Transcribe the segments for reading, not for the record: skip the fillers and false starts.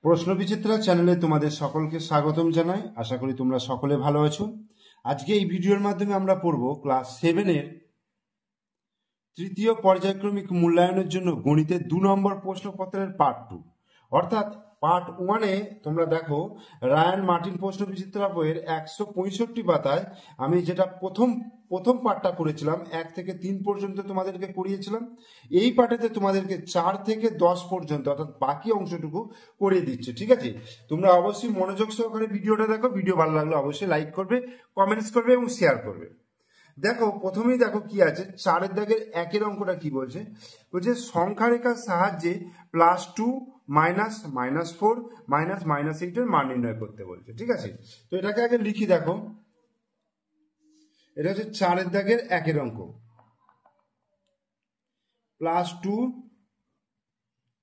প্রশ্নবিচিত্রা চ্যানেলে তোমাদের সকলকে স্বাগতম জানাই। আশা করি তোমরা সকলে ভালো আছো। আজকে এই ভিডিওর মাধ্যমে আমরা পড়ব ক্লাস 7-এর তৃতীয় পর্যায়ক্রমিক মূল্যায়নের জন্য গণিতের 2 নম্বর প্রশ্নপত্রের পার্ট 2। অর্থাৎ পার্ট 1-এ তোমরা দেখো রায়ান মার্টিন প্রশ্নবিচিত্রা বইয়ের 165 পাতায় আমি যেটা প্রথম পার্টটা করেছিলাম 1 থেকে 3 পর্যন্ত তোমাদেরকে করিয়েছিলাম। এই পার্টেতে তোমাদেরকে 4 থেকে 10 পর্যন্ত অর্থাৎ বাকি অংশটুকু করিয়ে দিচ্ছে। ঠিক আছে, তোমরা অবশ্যই মনোযোগ সহকারে ভিডিওটা দেখো। ভিডিও ভালো লাগলে অবশ্যই লাইক করবে, কমেন্টস করবে এবং শেয়ার করবে। দেখো প্রথমেই দেখো কি আছে, 4-এর দাগের 1-এর অঙ্কটা কি বলছে, বলছে সংখ্যা রেখার সাহায্যে +2 -4 -8 এর মান নির্ণয় করতে বলছে। ঠিক আছে, তো এটাকে আগে লিখি। দেখো এটা হচ্ছে 4-এর দাগের 1-এর অঙ্ক, +2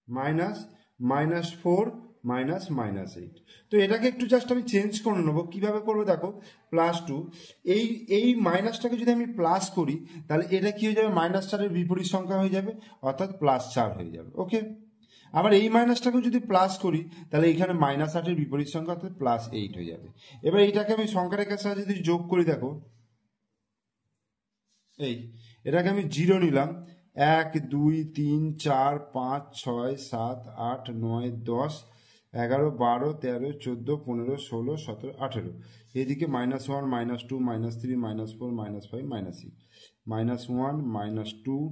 -4 -8। তো এটাকে একটু জাস্ট আমি চেঞ্জ করে নেবো। কিভাবে করবো দেখো, +2 এই মাইনাসটাকে যদি আমি প্লাস করি তাহলে এটা কি হয়ে যাবে, -4-এর বিপরীত সংখ্যা হয়ে যাবে, অর্থাৎ +4 হয়ে যাবে। ওকে, আবার এই মাইনাসটাকে যদি প্লাস করি তাহলে এখানে -8-এর বিপরীত সংখ্যা অর্থাৎ +8 হয়ে যাবে। এবার এইটাকে আমি সংখ্যা রেখার সাহায্যে যদি যোগ করি, দেখো এটাকে আমি 0 নিলাম, 1 2 3 4 5 6 7 8 9 10 11 12 13 14 15 16 17 18। এদিকে -1 -2 -3 -4 -5 -6 -1 -2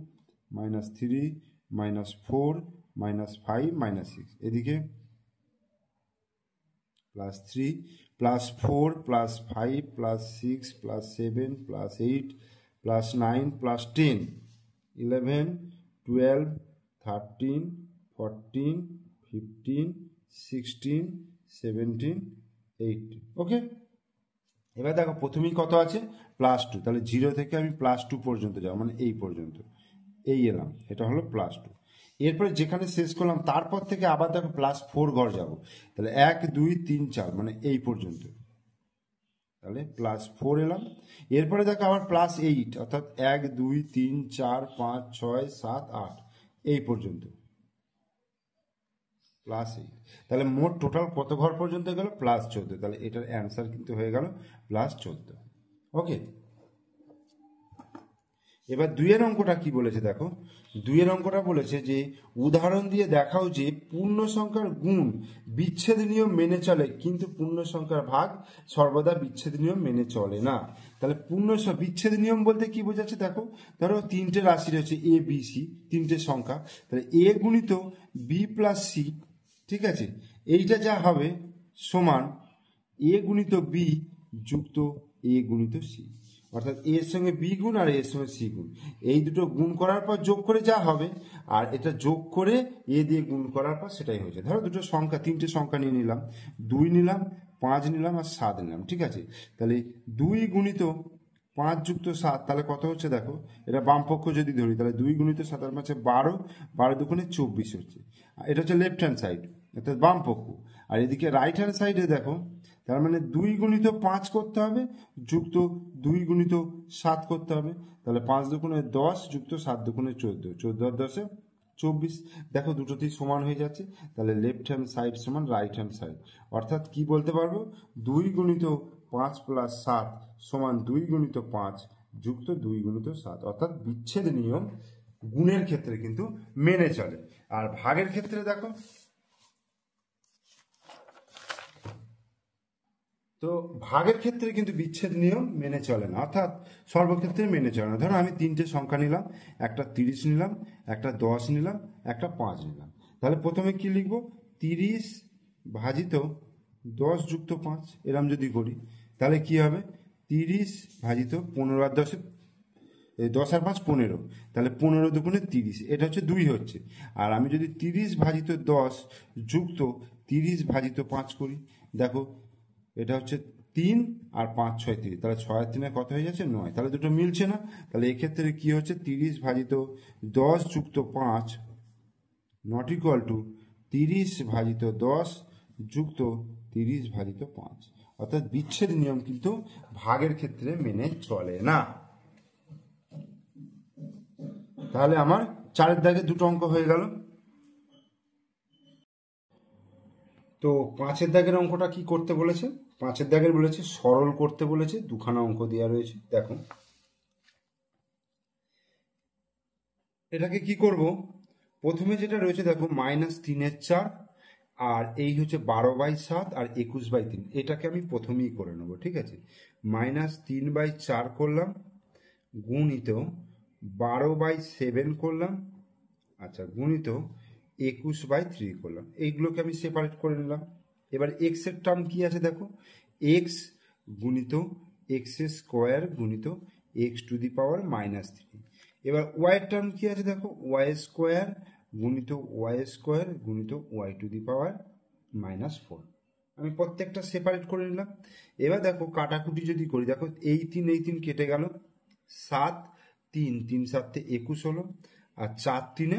-3 -4 -5 -6। এদিকে +3 +4 +5 +6 +7 +8 +9 +10 11 12 13 14 15 16 17 18। ওকে, এবার দেখো প্রথমেই কত আছে, +2। তাহলে 0 থেকে আমি +2 পর্যন্ত যাব, মানে এই পর্যন্ত এই এলাম, এটা হলো +2। এরপরে যেখানে শেষ করলাম তারপর থেকে আবার দেখো +4 ঘর যাব, তাহলে 1 2 3 4 মানে এই পর্যন্ত, তাহলে +4 এলাম। এরপরে দেখো আবার +8 অর্থাৎ 1 2 3 4 5 6 7 8 এই পর্যন্ত +8। তাহলে মোট টোটাল কত ঘর পর্যন্ত গেল, +14। তাহলে এটার অ্যান্সার কিন্তু হয়ে গেল +14। ওকে, এবার 2-এর অঙ্কটা কি বলেছে দেখো, 2-এর অঙ্কটা বলেছে যে উদাহরণ দিয়ে দেখাও যে পূর্ণ সংখ্যার গুণ বিচ্ছেদ নিয়ম মেনে চলে কিন্তু পূর্ণ সংখ্যার ভাগ সর্বদা বিচ্ছেদ নিয়ম মেনে চলে না। তাহলে বিচ্ছেদ নিয়ম বলতে কি বোঝাচ্ছে দেখো, ধরো 3টে রাশি রয়েছে এ বি সি, 3টে সংখ্যা, তাহলে এ গুণিত বি প্লাস সি, ঠিক আছে, এইটা যা হবে সমান এ গুণিত বি যুক্ত এ গুণিত সি, অর্থাৎ এর সঙ্গে বি গুণ আর এর সঙ্গে সি গুণ, এই দুটো গুণ করার পর যোগ করে যা হবে, আর এটা যোগ করে এ দিয়ে গুণ করার পর সেটাই হয়েছে। ধরো দুটো সংখ্যা, 3টে সংখ্যা নিয়ে নিলাম, 2 নিলাম, 5 নিলাম আর 7 নিলাম। ঠিক আছে, তাহলে 2 গুণিত 5 যুক্ত 7 তাহলে কত হচ্ছে দেখো, এটা বাম পক্ষ যদি ধরি তাহলে 2 গুণিত 7 এর মাঝে 12, 12 দুগুণে 24 হচ্ছে। এটা হচ্ছে লেফট হ্যান্ড সাইড অর্থাৎ বাম পক্ষ। আর এদিকে রাইট হ্যান্ড সাইডে দেখো, তার মানে 2 গুণিত 5 করতে হবে যুক্ত 2 গুণিত 7 করতে হবে, তাহলে 5 দুগুণে 10 যুক্ত 7 দুগুণে 14, 14 আর 10 24। দেখো দুটোতেই সমান হয়ে যাচ্ছে, তাহলে লেফট হ্যান্ড সাইড সমান রাইট হ্যান্ড সাইড। অর্থাৎ কি বলতে পারবো, 2 গুণিত 5 + 7 সমান 2 গুণিত 5 যুক্ত 2 গুণিত 7। অর্থাৎ বিচ্ছেদ নিয়ম গুণের ক্ষেত্রে কিন্তু মেনে চলে, আর ভাগের ক্ষেত্রে দেখো, তো ভাগের ক্ষেত্রে কিন্তু বিচ্ছেদ নিয়ম মেনে চলে না, অর্থাৎ সর্বক্ষেত্রে মেনে চলে না। ধরো আমি 3টে সংখ্যা নিলাম, একটা 30 নিলাম, একটা 10 নিলাম, একটা 5 নিলাম। তাহলে প্রথমে কি লিখবো, 30 ভাজিত 10 যুক্ত 5 এরম যদি করি তাহলে কি হবে, 30 ভাজিত 15 আর 10, 10 আর 5 15, তাহলে 15 দুগুণে 30, এটা হচ্ছে 2 হচ্ছে। আর আমি যদি 30 ভাজিত 10 যুক্ত 30 ভাজিত 5 করি, দেখো এটা হচ্ছে 3 আর 5 6 30, তাহলে 6 আর 3 কত হয়ে যাচ্ছে 9, তাহলে দুটো মিলছে না। তাহলে এক্ষেত্রে কি হচ্ছে, 30 ভাজিত 10 যুক্ত 5 নট ইকুয়াল টু 30 ভাজিত 10 যুক্ত 30 ভাজিত 5। অর্থাৎ বিচ্ছেদ নিয়ম কিন্তু ভাগের ক্ষেত্রে মেনে চলে না। তাহলে আমার 4-এর দাগে দুটো অঙ্ক হয়ে গেল। তো 5-এর দাগের অঙ্কটা কি করতে বলেছে? 5-এর দাগের বলেছে সরল করতে বলেছে, দুখানা অঙ্ক দেওয়া রয়েছে। দেখো এটাকে কি করব, প্রথমে যেটা রয়েছে দেখো -3/4 আর এই হচ্ছে 12/7 আর 21/3, এটাকে আমি প্রথমেই করে নেবো, ঠিক আছে। -3/4 করলাম, গুণিত 12/7 করলাম, আচ্ছা, গুণিত 21/3 করলাম। এইগুলোকে আমি সেপারেট করে নিলাম। এবার এক্স এর টার্ম কি আছে দেখো, এক্স গুণিত এক্স স্কোয়ার গুণিত x⁻³ এবার ওয়াই এর টার্ম কি আছে দেখো, ওয়াই স্কোয়ার গুণিত ওয়াই স্কোয়ার গুণিত y⁻⁻4। আমি প্রত্যেকটা সেপারেট করে নিলাম। এবার দেখো কাটাকুটি যদি করি, দেখো এই 3 কেটে গেল, 7 3 3 7 21 হলো, আর 4 3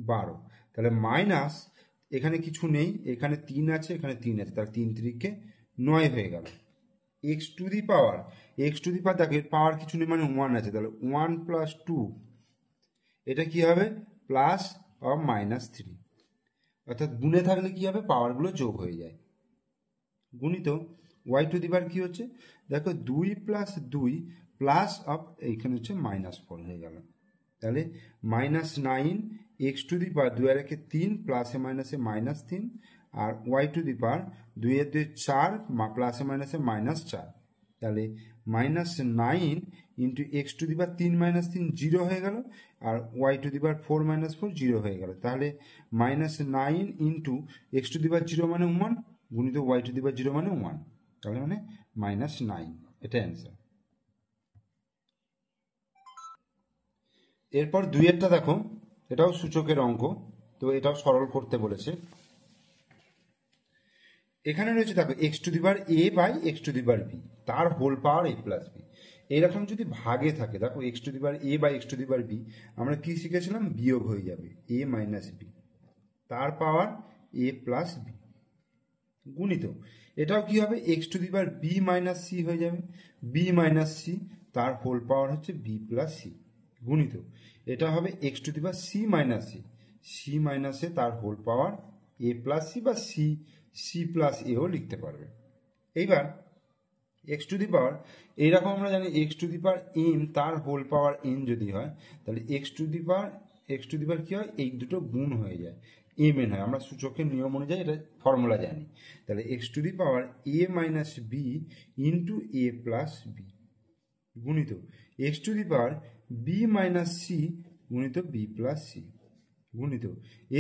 12, তাহলে মাইনাস, এখানে কিছু নেই, এখানে 3 আছে, এখানে 3 আছে, তাহলে 3 3 9 হয়ে গেল। x⁻, দেখো এর পাওয়ার কিছু নেই মানে 1 আছে, তাহলে 1 + 2, এটা কি হবে প্লাস অর -3, অর্থাৎ গুণে থাকলে কি হবে, পাওয়ারগুলো যোগ হয়ে যায়। গুণিত y⁻ কি হচ্ছে দেখো, 2 + 2 প্লাস অফ, এইখানে হচ্ছে -4 হয়ে গেল। তাহলে -9 x⁻, 2 আর 1 3 প্লাসে মাইনাসে -3, আর y⁻, 2 এর 2 4 প্লাসে মাইনাসে -4, তাহলে -9 ইন্টু x⁻, 3 - 3 0 হয়ে গেল, আর y⁻4 - 4 0 হয়ে গেল। তাহলে -9 ইন্টু x⁻0 মানে 1 গুণিত y⁻0 মানে 1, তাহলে মানে -9, এটা অ্যান্সার। এরপর 2-এরটা দেখো, এটাও সূচকের অঙ্ক, তো এটাও সরল করতে বলেছে। এখানে রয়েছে দেখো x⁻a/x⁻b, তার হোল পাওয়ার a+b। এইরকম যদি ভাগে থাকে, দেখো x⁻a/x⁻b, আমরা কি শিখেছিলাম, বিয়োগ হয়ে যাবে a - b, তার পাওয়ার a+b, গুণিত এটাও কি হবে, x⁻b - c হয়ে যাবে, b - c, তার হোল পাওয়ার হচ্ছে b+c, গুণিত এটা হবে x⁻c - a, তার হোল পাওয়ার a+c বা c+a-ও লিখতে পারবে। এইবার x⁻, এইরকম আমরা জানি x⁻m, তার হোল পাওয়ার n যদি হয়, তাহলে x⁻ কি হয়, এই দুটো গুণ হয়ে যায়, mn হয়। আমরা সূচকের নিয়ম অনুযায়ী এটা ফর্মুলা জানি। তাহলে x⁻a - b ইন্টু a+b, গুণিত x⁻b - c গুণিত b+c, গুণিত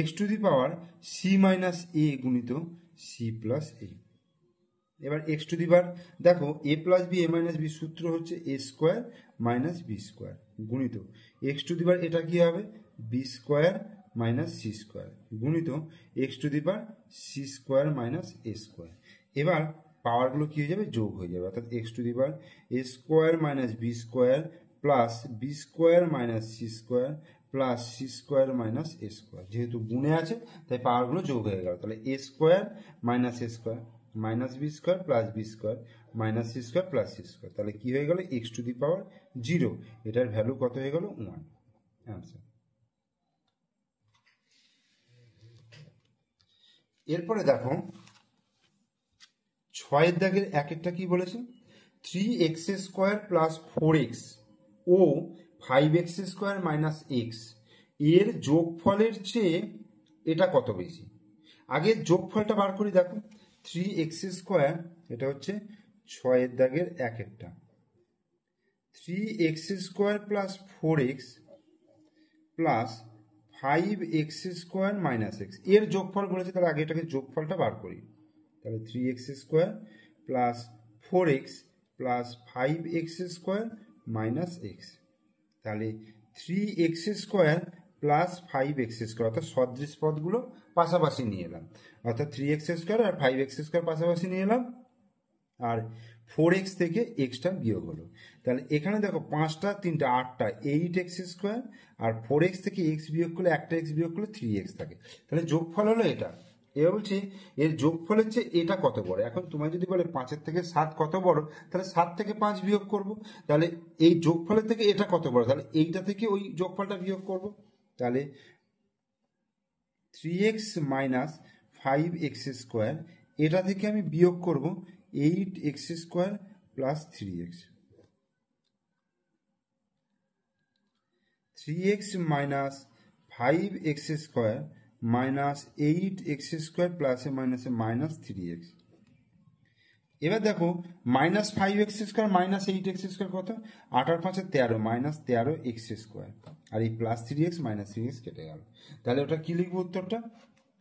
x⁻c - a গুণিত c+a। এবার x⁻, দেখো a+b a - b সূত্র হচ্ছে a² - b², গুণিত x⁻, এটা কি হবে b² - c², গুণিত x⁻c² - a²। এবার পাওয়ারগুলো কি হয়ে যাবে, যোগ হয়ে যাবে, অর্থাৎ x⁻a² - b² plus b² - c² plus c² - a², যেহেতু গুণে আছে তাই পাওয়ারগুলো যোগ হয়ে গেল। তাহলে a² - a² minus b² plus b² minus c² plus c², তাহলে কি হয়ে গেল, x⁻0, এটার ভ্যালু কত হয়ে গেল, 1, অ্যান্সার। এরপরে দেখো 6-এর দাগের 1-এরটা কি বলেছে, 3x² প্লাস 4x ও 5x² মাইনাস x এর যোগফলের চেয়ে এটা কত বেশি। আগে যোগফলটা বার করি, দেখো 3x², এটা হচ্ছে 6-এর দাগের 1-এরটা, 3x² plus 4x plus 5x² minus x এর যোগফল বলেছে, তাহলে আগে এটাকে যোগফলটা বার করি। তাহলে 3x² plus 4x plus 5x² minus x, তাহলে 3x² প্লাস 5x², অর্থাৎ সদৃশ পদগুলো পাশাপাশি নিয়ে এলাম, অর্থাৎ 3x² আর 5x² পাশাপাশি নিয়ে এলাম, আর 4x থেকে এক্সটা বিয়োগ হলো। তাহলে এখানে দেখো 5টা 3টা 8টা 8x², আর 4x থেকে x বিয়োগ করলে, একটা x বিয়োগ করলে 3x থাকে, তাহলে যোগফল হলো এটা। এবার বলছি এর যোগফল হচ্ছে এটা কত বড়। এখন তোমায় যদি বলে 5-এর থেকে 7 কত বড়, তাহলে 7 থেকে 5 বিয়োগ করব, তাহলে এই যোগফলের থেকে এটা কত বড়, তাহলে এইটা থেকে ওই যোগফলটা বিয়োগ করব। তাহলে 3x মাইনাস 5x², এটা থেকে আমি বিয়োগ করব 8x² plus 3x। 3x minus 5x² minus 8x² প্লাসে মাইনাসে মাইনাস 3x। এবার দেখো মাইনাস 5x² মাইনাস 8x² কত, 8 আর 5 13, মাইনাস 13x², আর এই প্লাস 3x মাইনাস 3x কেটে গেল। তাহলে ওটা কি লিখবো উত্তরটা?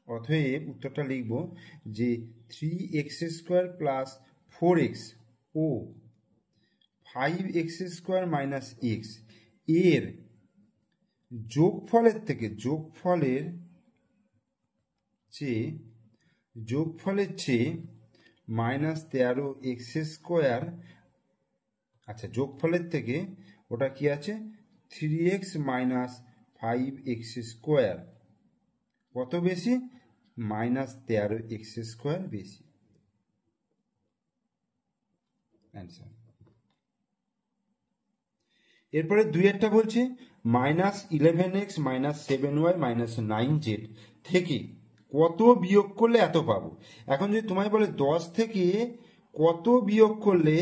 অতএব উত্তরটা লিখব যে 3x² প্লাস 4x ও 5x² মাইনাস x এর যোগফলের চেয়ে মাইনাস 13x², আচ্ছা যোগফলের থেকে ওটা কি আছে 3x মাইনাস 5x² কত বেশি, মাইনাস 13x² বেশি। অ্যান্সার। এরপরে 2-এরটা বলছে minus 11x minus 7y minus 9z থেকে কত বিয়োগ করলে এত পাবো। এখন যদি তোমায় বলে 10 থেকে কত বিয়োগ করলে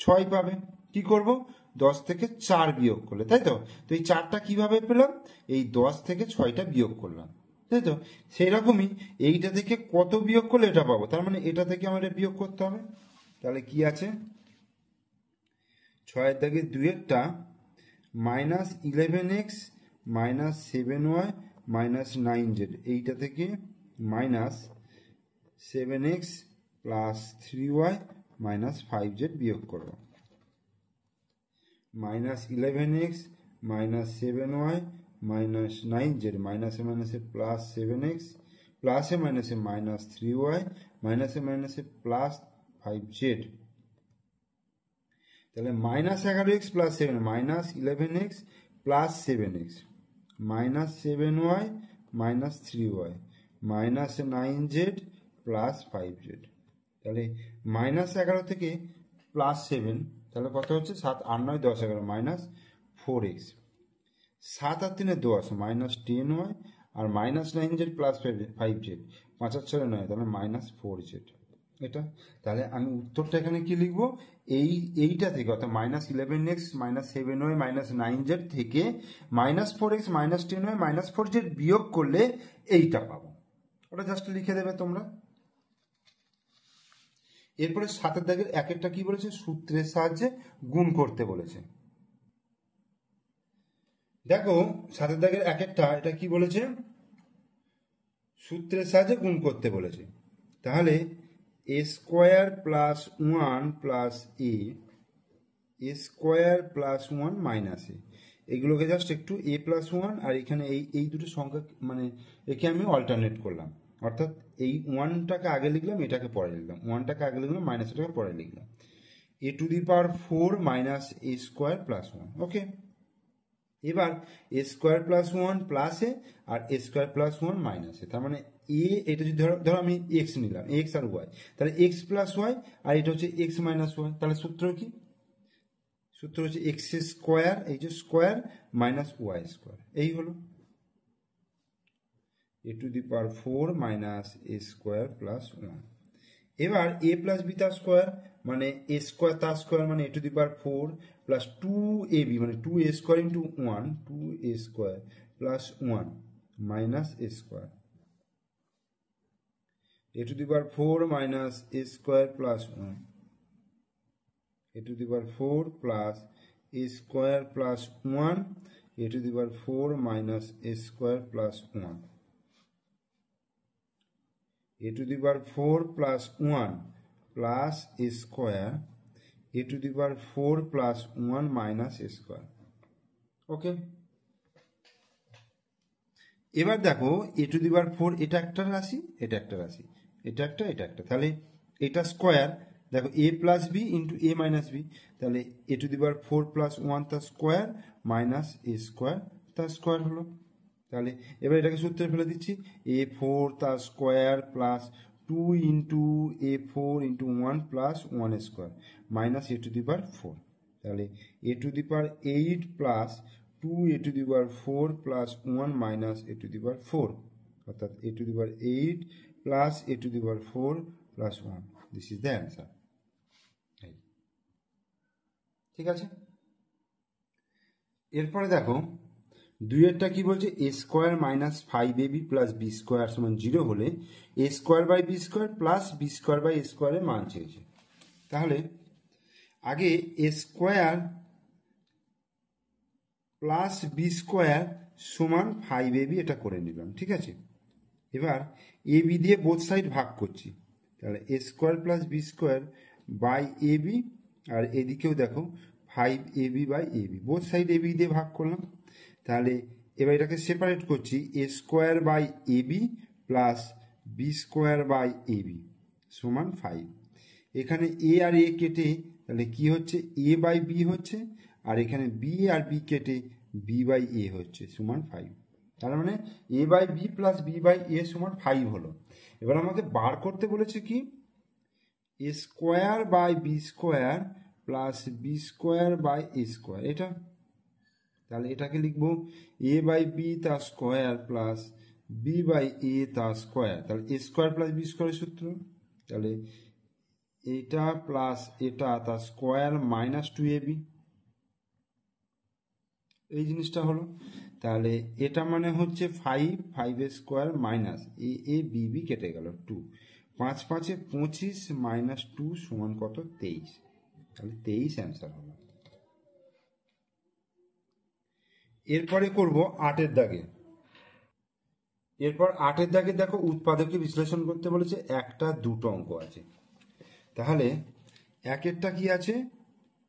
6 পাবে, কি করব, 10 থেকে 4 বিয়োগ করলে, তাই তো? তো এই 4টা কিভাবে পেলাম, এই 10 থেকে 6টা বিয়োগ করলাম, তাই তো? সেই রকমই এইটা থেকে কত বিয়োগ করলে এটা পাবো, তার মানে এটা থেকে আমাদের বিয়োগ করতে হবে। তাহলে কি আছে 6-এর দাগে 2-এরটা minus 11x minus 7y minus 9z, এইটা থেকে minus 7x plus 3y minus 5z বিয়োগ করব। Minus 11x minus 7y minus 9z, মাইনাসে মাইনাসে প্লাস 7x, প্লাসে মাইনাসে মাইনাস 3y, মাইনাসে মাইনাসে প্লাস 5z। তাহলে minus 11x plus 7 minus 11x plus 7x minus 7y minus 3y minus 9z plus 5z। তাহলে মাইনাস 11 থেকে প্লাস 7, তাহলে কত হচ্ছে 7 8 9 10 11 মাইনাস 4x, 7 আর 3 10 মাইনাস 10y আর মাইনাস 9z প্লাস 5z, 5 আর 6 9, তাহলে মাইনাস 4z এটা। তাহলে আমি উত্তরটা এখানে কি লিখবো, এইটা থেকে অর্থাৎ minus 11x minus 7y minus 9z থেকে minus 4x minus 10y minus 4z বিয়োগ করলে এইটা পাবো, ওটা জাস্ট লিখে দেবে তোমরা। এরপরে 7-এর দাগের 1-এরটা কি বলেছে, সূত্রের সাহায্যে গুণ করতে বলেছে। দেখো 7-এর দাগের 1-এরটা এটা কি বলেছে, সূত্রের সাহায্যে গুণ করতে বলেছে। তাহলে a² plus 1 plus a² plus 1 minus a, এগুলোকে জাস্ট একটু a প্লাস 1 আর এখানে এই দুটো সংখ্যা মানে একে আমি অল্টারনেট করলাম, অর্থাৎ এই 1টাকে আগে লিখলাম, এটাকে পরে লিখলাম, 1টাকে আগে লিখলাম, মাইনাসটাকে পরে লিখলাম, a⁴ মাইনাস a² প্লাস 1। ওকে, এবার a² প্লাস 1 প্লাস এ আর a² প্লাস 1 মাইনাস এ, তার মানে এ, এটা যদি ধরো আমি এক্স নিলাম, এক্স আর ওয়াই, তাহলে এক্স প্লাস ওয়াই আর এটা হচ্ছে এক্স মাইনাস ওয়াই। তাহলে সূত্র কি, সূত্র হচ্ছে x², এই যে স্কোয়ার মাইনাস y², এই হলো a⁴ মাইনাস a² প্লাস 1। এবার a প্লাস বি তার স্কোয়ার মানে a² তার স্কোয়ার মানে a⁴ প্লাস 2ab মানে 2a² into 1, 2a² plus 1 minus a², a⁴ minus a² plus 1, a⁴ plus a² plus 1, a⁴ minus a² plus 1, a⁴ plus 1 plus a², a⁴ plus 1 minus a²। ওকে, এবার দেখো a⁴ এটা একটা রাশি, এটা একটা রাশি, এটা একটা, তাহলে এটা স্কোয়ার, দেখো a plus b into a minus b, তাহলে a⁴ প্লাস 1 তার স্কোয়ার মাইনাস a² তার স্কোয়ার হলো। তাহলে এবার এটাকে সূত্রে ফেলে দিচ্ছি, a4 তার square plus 2 into a4 into 1 plus 1² minus a⁴। তাহলে a⁸ plus 2a⁴ plus 1 minus a⁴, অর্থাৎ a⁸ plus a to the power 4 plus 1, this is the answer. ঠিক আছে, এরপরে দেখো দুইয়েরটা কি বলছে, a square minus 5ab plus b square সমান 0 হলে a square by b square plus b square by a স্কোয়ারের মান চেয়েছে। তাহলে আগে a square plus b square সমান 5ab এটা করে নিলাম, ঠিক আছে। এবার এ বি দিয়ে বোথ সাইড ভাগ করছি, তাহলে a square plus b square by a b, আর এদিকেও দেখো 5ab by a b, both side a b দিয়ে ভাগ করলাম। তাহলে এবার এটাকে সেপারেট করছি, a square by a b plus b square by a b সমান 5। এখানে এ আর এ কেটে তাহলে কি হচ্ছে, এ বাই বি হচ্ছে, আর এখানে বি আর বি কেটে বি বাই এ হচ্ছে সমান 5। তার মানে a by b plus b by a সমান 5 হলো। এবার আমাকে বার করতে বলেছে কি, a square by b square plus b square by a square, এটা। তাহলে এটাকে লিখবো এ বাই বি তার square plus b by a তার স্কোয়ার, তাহলে এ স্কোয়ার প্লাস বি স্কোয়ারের সূত্র, তাহলে এটা প্লাস এটা তার স্কোয়ার মাইনাস 2ab, এই জিনিসটা হলো। তাহলে এটা মানে হচ্ছে 5 square minus A B B কেটে গেল 2, 5 5 25 মাইনাস 2 সমান কত, 23। তাহলে 23 অ্যান্সার হলো। এরপরে করব 8-এর দাগে। এরপর 8-এর দাগে দেখো উৎপাদকে বিশ্লেষণ করতে বলেছে, একটা দুটো অঙ্ক আছে। তাহলে একেরটা কি আছে,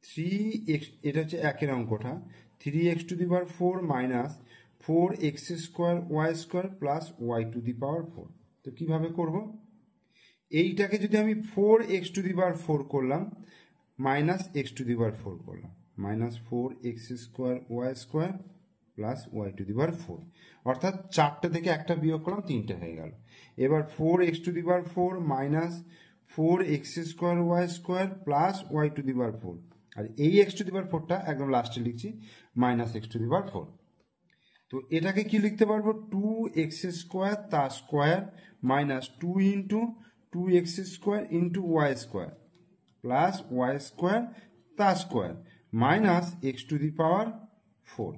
3x, এটা হচ্ছে একের অঙ্কটা, 3x to the power 4 minus 4x square y square plus y to the power 4। তো কিভাবে করব, এইটাকে যদি আমি 4x টু দি পাওয়ার 4 করলাম minus x to the power 4 করলাম, minus 4x square y square plus y to the power 4, অর্থাৎ 4টে থেকে একটা বিয়োগ করলাম 3টে হয়ে গেল। এবার 4x to the power 4 minus 4x square y square plus y to the power 4, আর এই এক্স টু দি পাওয়ার 4টা একদম লাস্টে লিখছি minus x to the power 4। তো এটাকে কি লিখতে পারবো, 2x স্কোয়ার তার square minus 2 into 2x square into y square plus y square তার square minus x to the power 4।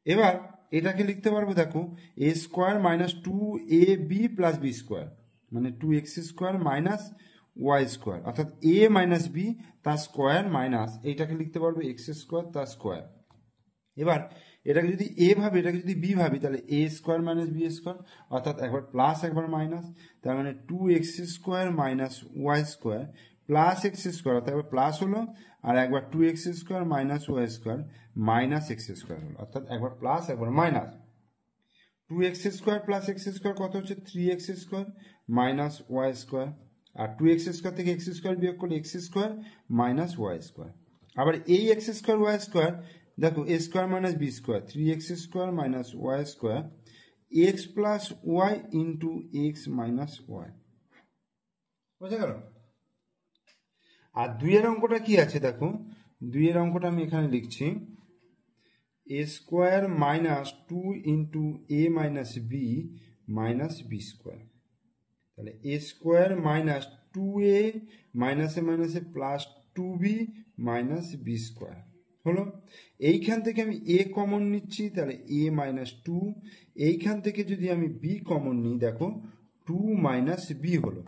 এবার এটাকে লিখতে পারবো দেখো, a square minus 2ab plus b square, মানে 2x square minus y square, অর্থাৎ a minus b তার square minus এইটাকে লিখতে পারবো এক্স স্কোয়ার তার স্কোয়ার। এবার এটাকে যদি এ ভাবি, এটাকে যদি বি ভাবি, তাহলে a square minus b square, অর্থাৎ একবার প্লাস একবার মাইনাস, তার মানে 2x square minus y square plus x square, অর্থাৎ একবার প্লাস হলো, আর একবার 2x square minus y square minus x square হলো, অর্থাৎ একবার প্লাস একবার minus. 2x square plus x square কত হচ্ছে, 3x square minus y square, আর 2x স্কোয়ার থেকে এক্স স্কোয়ার বিয়োগ করলে x square minus y square. আবার এই এক্স স্কোয়ার ওয়াই স্কোয়ার দেখো, a square minus b square, 3x square minus y square, x plus y into x minus y, বোঝা গেল। আর দুইয়ের অঙ্কটা কি আছে দেখো, দুইয়ের অঙ্কটা আমি এখানে লিখছি, a square minus 2 into a minus b minus b square, তাহলে এ স্কোয়ার মাইনাস 2a মাইনাসে মাইনাসে plus 2b minus b square হলো। এইখান থেকে আমি এ কমন নিচ্ছি, তাহলে এ মাইনাস 2, এইখান থেকে যদি আমি বি কমন নিই দেখো 2 মাইনাস বি হলো,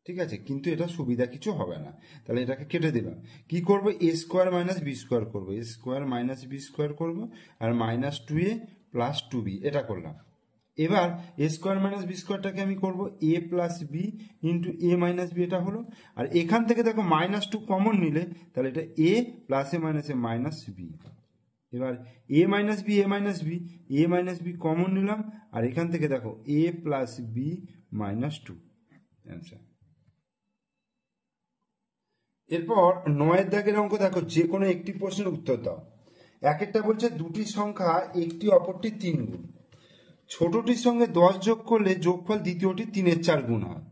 ঠিক আছে। কিন্তু এটা সুবিধা কিছু হবে না, তাহলে এটাকে কেটে দিলাম। কি করব, এ স্কোয়ার মাইনাস বি স্কোয়ার করবো, এ স্কোয়ার মাইনাস বি স্কোয়ার করবো, আর মাইনাস 2a প্লাস 2b এটা করলাম। এবার এ স্কোয়ার মাইনাস বি স্কোয়ারটাকে আমি করবো এ plus b into a minus B, এটা হলো। আর এখান থেকে দেখো মাইনাস 2 কমন নিলে তাহলে এটা এ প্লাসে মাইনাসে মাইনাস বি। এবার এ মাইনাস বি, এ মাইনাস বি, এ মাইনাস বি কমন নিলাম, আর এখান থেকে দেখো এ প্লাস বি মাইনাস 2 অ্যান্সার। এরপর 9-এর দাগের অঙ্ক দেখো, যে কোনো একটি প্রশ্নের উত্তর দাও। এক একটা বলছে দুটি সংখ্যা একটি অপরটি 3 গুণ, ছোটটির সঙ্গে 10 যোগ করলে যোগফল দ্বিতীয়টি 3-এর 4 গুণ হয়,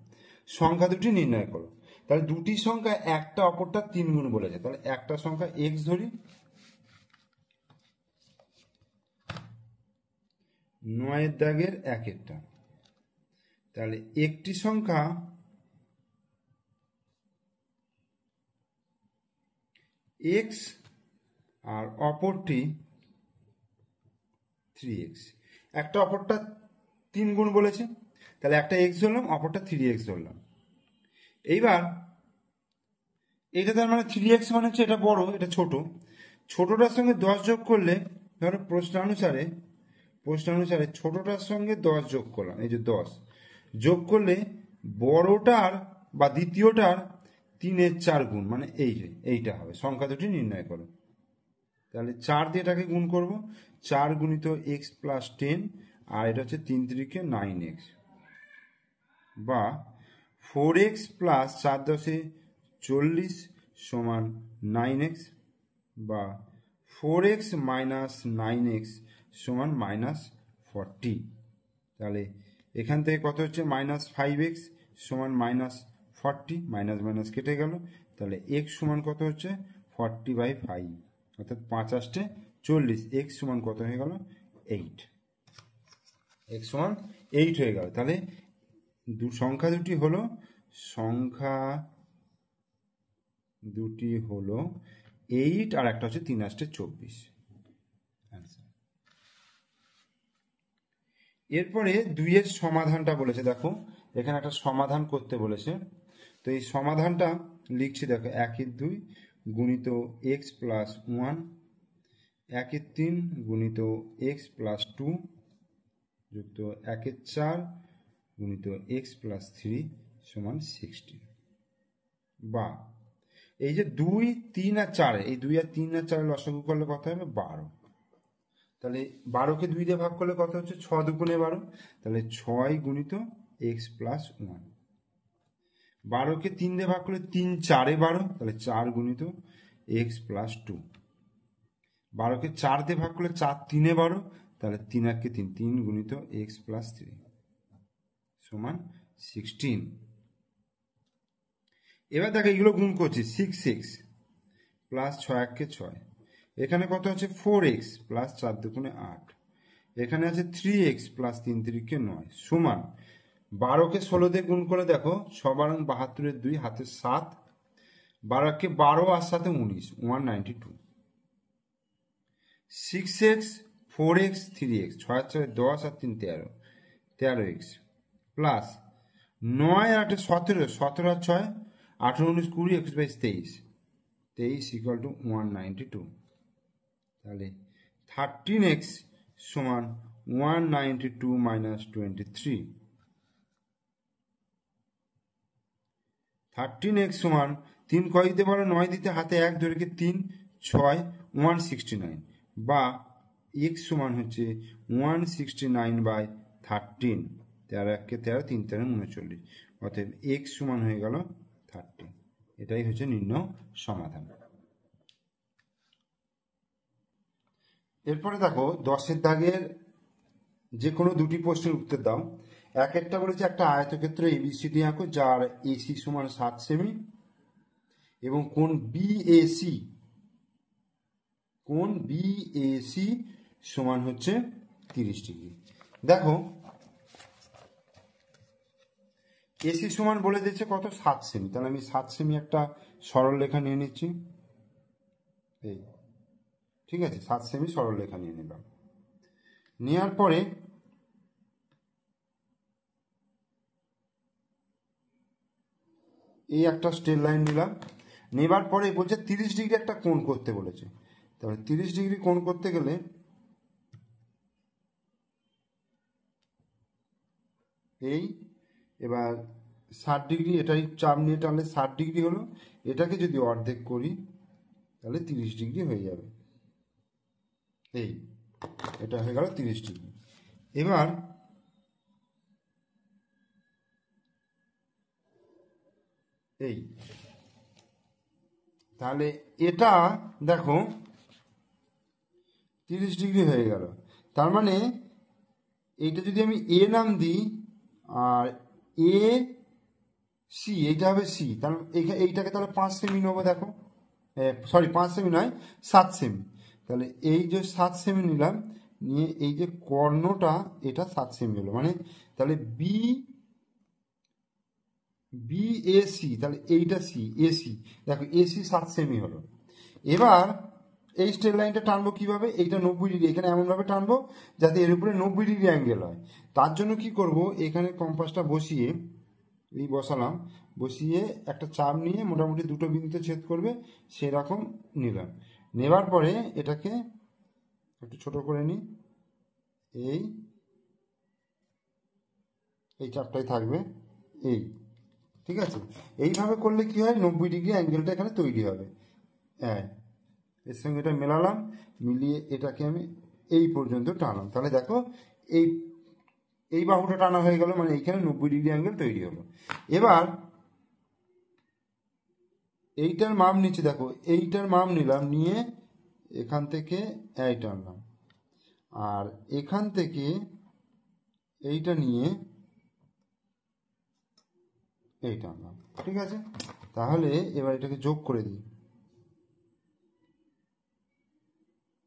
সংখ্যা দুটি নির্ণয় করো। তাহলে দুটি সংখ্যা একটা অপরটা 3 গুণ বলেছে, তাহলে একটা সংখ্যা এক্স ধরি, 9-এর দাগের একেরটা, তাহলে একটি সংখ্যা x আর অপরটি 3x। একটা অপরটা 3 গুণ বলেছে, তাহলে একটা x ধরলাম, অপরটা 3x ধরলাম। এইবার এটা তার মানে 3x মানে হচ্ছে এটা বড়, এটা ছোট। ছোটটার সঙ্গে 10 যোগ করলে, ধরো প্রশ্নানুসারে ছোটটার সঙ্গে 10 যোগ করলাম, এই যে 10 যোগ করলে বড়টার বা দ্বিতীয়টার 3-এর 4 গুণ, মানে এই যে এইটা হবে। সংখ্যা দুটি নির্ণয় করো। তাহলে 4 দিয়ে এটাকে গুণ করব, 4 গুণিত x প্লাস 10, আর এটা হচ্ছে 3 3 9x, বা 4x প্লাস 4 10 40 সমান 9x, বা 4x মাইনাস 9x সমান মাইনাস 40। তাহলে এখান থেকে কত হচ্ছে, মাইনাস 5x সমান মাইনাস 40, মাইনাস মাইনাস কেটে গেল। তাহলে x সমান কত হচ্ছে, 40/5, অর্থাৎ 5 8 40। x সমান কত হয়ে গেল, 8। x সমান 8 হয়ে গেল। তাহলে সংখ্যা দুটি হলো 8, আর একটা হচ্ছে 3 8 24। এরপরে 2-এর সমাধানটা বলেছে, দেখো এখানে একটা সমাধান করতে বলেছে। তো এই সমাধানটা লিখছি, দেখো 1/2 গুণিত x প্লাস 1, 1/3 গুণিত x প্লাস 2 যুক্ত 1/4 গুণিত x প্লাস 3 সমান 16। বা এই যে 2, 3 আর 4, এই 2 আর 3 আর 4 লসাগু করলে কত হবে, 12। তাহলে 12কে 2 দিয়ে ভাগ করলে কত হচ্ছে, 6 দুগুণে 12, তাহলে 6 গুণিত x প্লাস 1। 12কে 3 দিয়ে ভাগ করলে 3 4 12, তাহলে 4 গুণিত x প্লাস 2। 12কে 4 দিয়ে ভাগ করলে 4 3 12, তাহলে 3 আর 3 3 গুণিত x প্লাস 3 সমান 16। এবার দেখো এগুলো গুণ করছি, 6x প্লাস 6 1 6, এখানে কত আছে 4x প্লাস 4 2 8, এখানে আছে 3x প্লাস 3 3 9 সমান 12কে 16 দিয়ে গুণ করে দেখো, 6 12 72 2 হাতে 7, 12কে 12 আর 7 19 192। 6x 4x 3x 6 4 10 আর 3 13 13x প্লাস 9 আর 8 17 17 আর 6 18 19 20 21 22 23 23 ইকুয়াল টু 192। তাহলে 13x সমান 192 মাইনাস 23। 13x সমান 3 কয় দিতে পারো, 9 দিতে, হাতে 1 ধরে 3 6 169, বা x সমান হচ্ছে 169/13। 13 1 13 3 13 39, অতএব x সমান হয়ে গেল 13। এটাই হচ্ছে নির্ণয় সমাধান। এরপরে দেখো 10-এর দাগের যে কোনো দুটি প্রশ্নের উত্তর দাও। একটা বলেছে একটা আয়তক্ষেত্র এবিসিডি আঁকো যার এসি সমান 7 সেমি এবং কোণ বিএসি সমান হচ্ছে 30 ডিগ্রি। দেখো এসি সমান বলে দিয়েছে কত, 7 সেমি। তাহলে আমি 7 সেমি একটা সরল রেখা নিয়ে নিচ্ছি, এই ঠিক আছে, 7 সেমি সরল রেখা নিয়ে নিলাম। নেওয়ার পরে এই একটা স্ট্রেট লাইন নিলাম। নেবার পরে বলছে 30 ডিগ্রি একটা কোণ করতে বলেছে। তাহলে 30 ডিগ্রি কোণ করতে গেলে এই, এবার 60 ডিগ্রি, এটাই চাপ নিয়ে টানলে 60 ডিগ্রি হলো। এটাকে যদি অর্ধেক করি তাহলে 30 ডিগ্রি হয়ে যাবে। এই এটা হয়ে গেল 30 ডিগ্রি। এবার এই তাহলে এটা দেখো 30 ডিগ্রি হয়ে গেল। তার মানে এইটা যদি আমি এ নাম দিই আর এ সি, এইটা হবে সি, তাহলে এইটাকে তাহলে 5 সেমি নেবো। দেখো সরি 5 সেমি নয়, 7 সেমি। তাহলে এই যে 7 সেমি নিলাম, নিয়ে এই যে কর্ণটা এটা 7 সেমি হলো, মানে তাহলে বি বিএসি, তাহলে এইটা সি, এসি, দেখো এসি 7 সেমি হলো। এবার এই স্ট্রেট লাইনটা টানবো কিভাবে, এইটা 90 ডিগ্রি, এখানে এমনভাবে টানবো যাতে এর উপরে 90 ডিগ্রি অ্যাঙ্গেল হয়। তার জন্য কি করব, এখানে কম্পাসটা বসিয়ে, এই বসালাম, বসিয়ে একটা চাপ নিয়ে মোটামুটি দুটো বিন্দুতে ছেদ করবে সেরকম নিলাম। নেবার পরে এটাকে একটু ছোট করে নিই, এই চাপটাই থাকবে, এই, ঠিক আছে। এইভাবে করলে কি হয়, 90 ডিগ্রি অ্যাঙ্গেলটা এখানে তৈরি হবে। হ্যাঁ, এর সঙ্গে এটা মেলালাম, মিলিয়ে এটাকে আমি এই পর্যন্ত টানলাম, তাহলে দেখো এই এই বাহুটা টানা হয়ে গেল, মানে এইখানে 90 ডিগ্রি অ্যাঙ্গেল তৈরি হলো। এবার এইটার মাপ নিচ্ছে, দেখো এইটার মাপ নিলাম, নিয়ে এখান থেকে এই টানলাম, আর এখান থেকে এইটা নিয়ে এই টানলাম, ঠিক আছে। তাহলে এবার এটাকে যোগ করে দিই,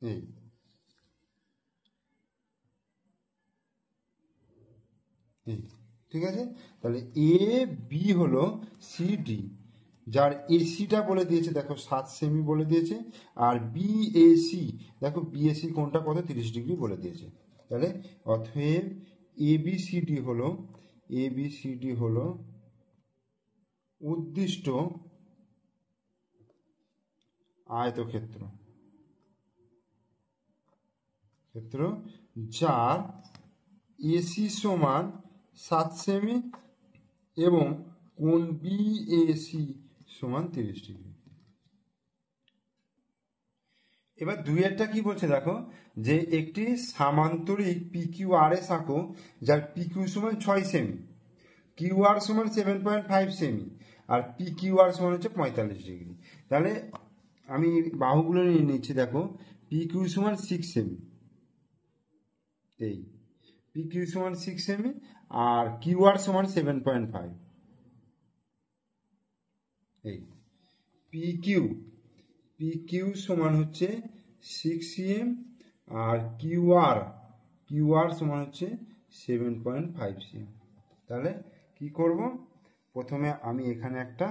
এই এই ঠিক আছে। তাহলে এ বি হলো সিডি, যার এসিটা বলে দিয়েছে দেখো 7 সেমি বলে দিয়েছে, আর বিএসি দেখো বিএসি কোনটা কত 30 ডিগ্রি বলে দিয়েছে। তাহলে অতএব এবিসিডি হলো উদ্দিষ্ট আয়তক্ষেত্র, যার এসি সমান 7 সেমি এবং কোণ বিএসি সমান 30 ডিগ্রি। এবার দুইয়েরটা কি বলছে দেখো, যে একটি সামান্তরিক PQRS আঁকো যার PQ সমান 6 সেমি, QR সমান 7.5 সেমি, আর PQR সমান হচ্ছে 45 ডিগ্রি। তাহলে আমি বাহুগুলো নিয়ে নিচ্ছি, দেখো PQ সমান 6 সেমি, এই PQ সমান 6 সেমি, আর QR সমান 7.5, এই PQ সমান হচ্ছে 6 cm, আর QR সমান হচ্ছে 7.5 cm। তাহলে কি করব, প্রথমে আমি এখানে একটা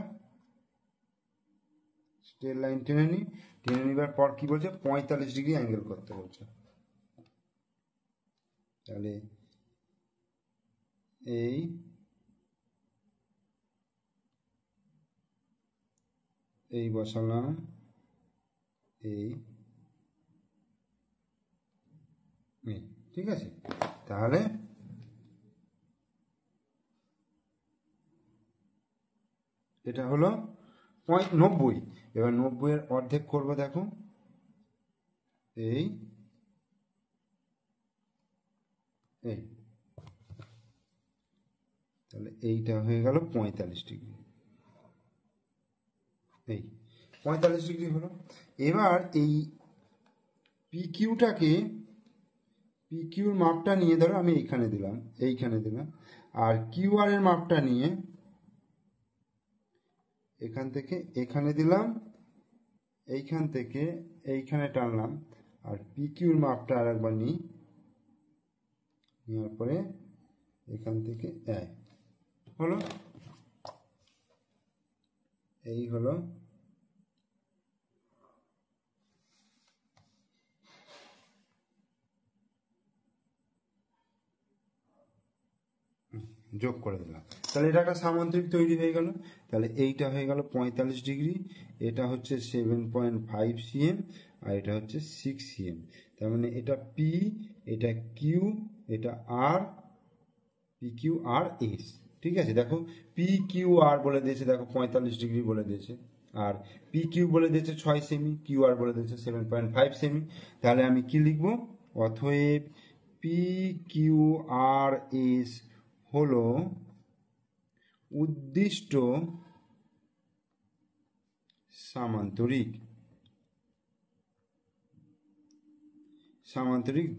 স্ট্রেট লাইন টেনে নিই, টেনে নেবার পর কি বলছে 45 ডিগ্রি অ্যাঙ্গেল করতে বলছে। তাহলে এই বসালাম, ঠিক আছে। তাহলে এটা হলো 90। এবার 90-এর অর্ধেক করবো, দেখো এই তাহলে এইটা হয়ে গেল 45 ডিগ্রি, এই 45 ডিগ্রি হলো। এবার এই পিকিউর মাপটা নিয়ে ধরো আমি এইখানে দিলাম, আর কিউআর এর মাপটা নিয়ে এখান থেকে এখানে দিলাম, এইখান থেকে এইখানে টানলাম, আর পিকিউর মাপটা আর একবার নেওয়ার পরে এখান থেকে হলো, এই হলো যোগ করে দিলাম। তাহলে এটা একটা সামান্তরিক তৈরি হয়ে গেল। তাহলে এইটা হয়ে গেল 45 ডিগ্রি, এটা হচ্ছে 7.5 cm, আর এটা হচ্ছে 6 cm। তার মানে এটা পি, এটা কিউ, এটা আর, পি কিউ আর এস, ঠিক আছে। দেখো পি কিউ আর বলে দিয়েছে, দেখো 45 ডিগ্রি বলে দিয়েছে, আর পি কিউ বলে দিয়েছে 6 সেমি, কিউ আর বলে দিয়েছে 7.5 সেমি। তাহলে আমি কি লিখবো, অতএব পি কিউ আর এস হলো উদ্দিষ্ট সামান্তরিক,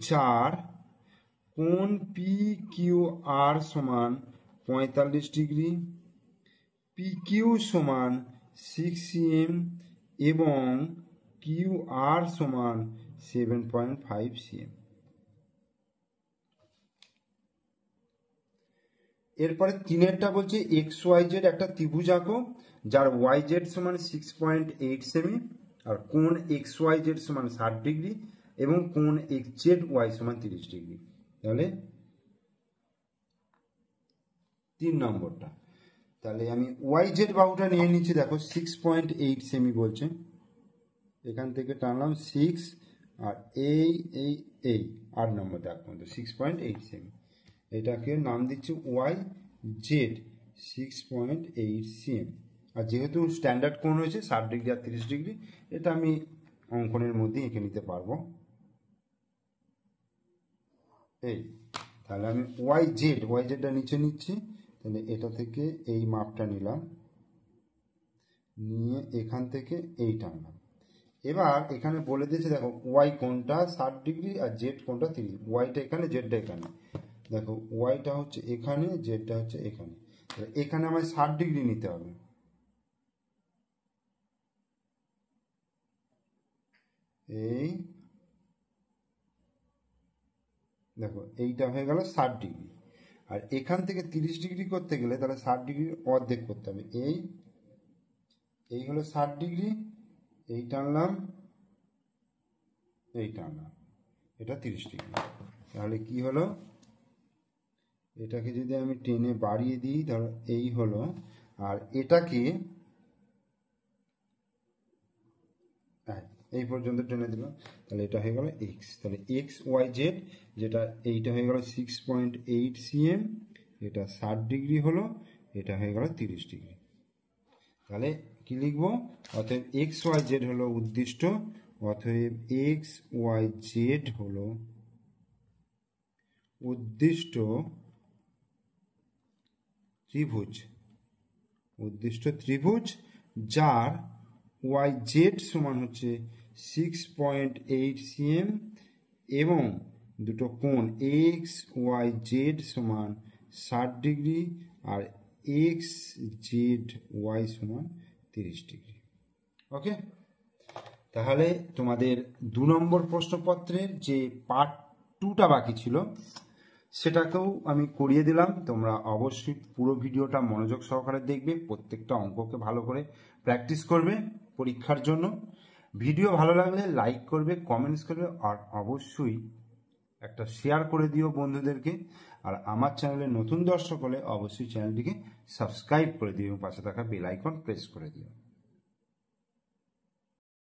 যার কোণ পি কিউ আর সমান 45 ডিগ্রি, পি কিউ সমান 6 cm এবং কিউ আর সমান 7.5 cm। এরপরে 3-এরটা বলছে এক্স ওয়াই জেড একটা ত্রিভুজ আঁকো যার ওয়াই জেড সমান 6.8 সেমি আর কোণ এক্স ওয়াই জেড সমান 60 ডিগ্রি এবং কোণ এক্স জেড ওয়াই সমান 30 ডিগ্রি। তাহলে 3 নম্বরটা, তাহলে আমি ওয়াই জেড বাহুটা নিয়ে নিচ্ছি। দেখো 6.8 সেমি বলছে, এখান থেকে টানলাম 6 আর এই 8 নম্বর দাগ পর্যন্ত 6.8 সেমি, এটাকে নাম দিচ্ছি ওয়াই জেড 6.8 সিএম। আর যেহেতু স্ট্যান্ডার্ড কোণ হয়েছে 60 ডিগ্রি আর 30 ডিগ্রি, এটা আমি অঙ্কনের মধ্যে এঁকে নিতে পারবো। এই তাহলে আমি ওয়াই জেডটা নিচে নিচ্ছি, তাহলে এটা থেকে এই মাপটা নিলাম, নিয়ে এখান থেকে এই টানলাম। এবার এখানে বলে দিয়েছে দেখো ওয়াই কোণটা 60 ডিগ্রি আর জেড কোণটা 30, ওয়াইটা এখানে জেডটা এখানে। দেখো ওয়াইটা হচ্ছে এখানে, জেডটা হচ্ছে এখানে, এখানে আমায় 60 ডিগ্রি নিতে হবে। এই দেখো এইটা হয়ে গেল 60 ডিগ্রি, আর এখান থেকে 30 ডিগ্রি করতে গেলে তাহলে 60 ডিগ্রির অর্ধেক করতে হবে। এই হলো 60 ডিগ্রি, এই টানলাম, এই টানলাম, এটা 30 ডিগ্রি। তাহলে কি হলো, এটাকে যদি আমি টেনে বাড়িয়ে দিই ধরো এই হলো, আর এটাকে এই পর্যন্ত টেনে দিলাম, তাহলে এটা হয়ে গেল এক্স। তাহলে এক্স ওয়াই জেড, যেটা এইটা হয়ে গেল 6.8 সিএম, এটা 60 ডিগ্রি হলো, এটা হয়ে গেল 30 ডিগ্রি। তাহলে কি লিখবো, অতএব এক্স ওয়াই জেড হলো উদ্দিষ্ট, অতএব এক্স ওয়াই জেড হলো উদ্দিষ্ট ত্রিভুজ, যার ওয়াই জেড সমান হচ্ছে 6.8 সিএম এবং দুটো কোণ এক্স ওয়াই জেড সমান 60 ডিগ্রি আর এক্স জেড ওয়াই সমান 30 ডিগ্রি। ওকে, তাহলে তোমাদের 2 নম্বর প্রশ্নপত্রের যে পার্ট 2টা বাকি ছিল সেটাকেও আমি করিয়ে দিলাম। তোমরা অবশ্যই পুরো ভিডিওটা মনোযোগ সহকারে দেখবে, প্রত্যেকটা অঙ্ককে ভালো করে প্র্যাকটিস করবে পরীক্ষার জন্য। ভিডিও ভালো লাগলে লাইক করবে, কমেন্টস করবে, আর অবশ্যই একটা শেয়ার করে দিও বন্ধুদেরকে। আর আমার চ্যানেলে নতুন দর্শক হলে অবশ্যই চ্যানেলটিকে সাবস্ক্রাইব করে দিও এবং পাশে থাকা বেল আইকন প্রেস করে দিও।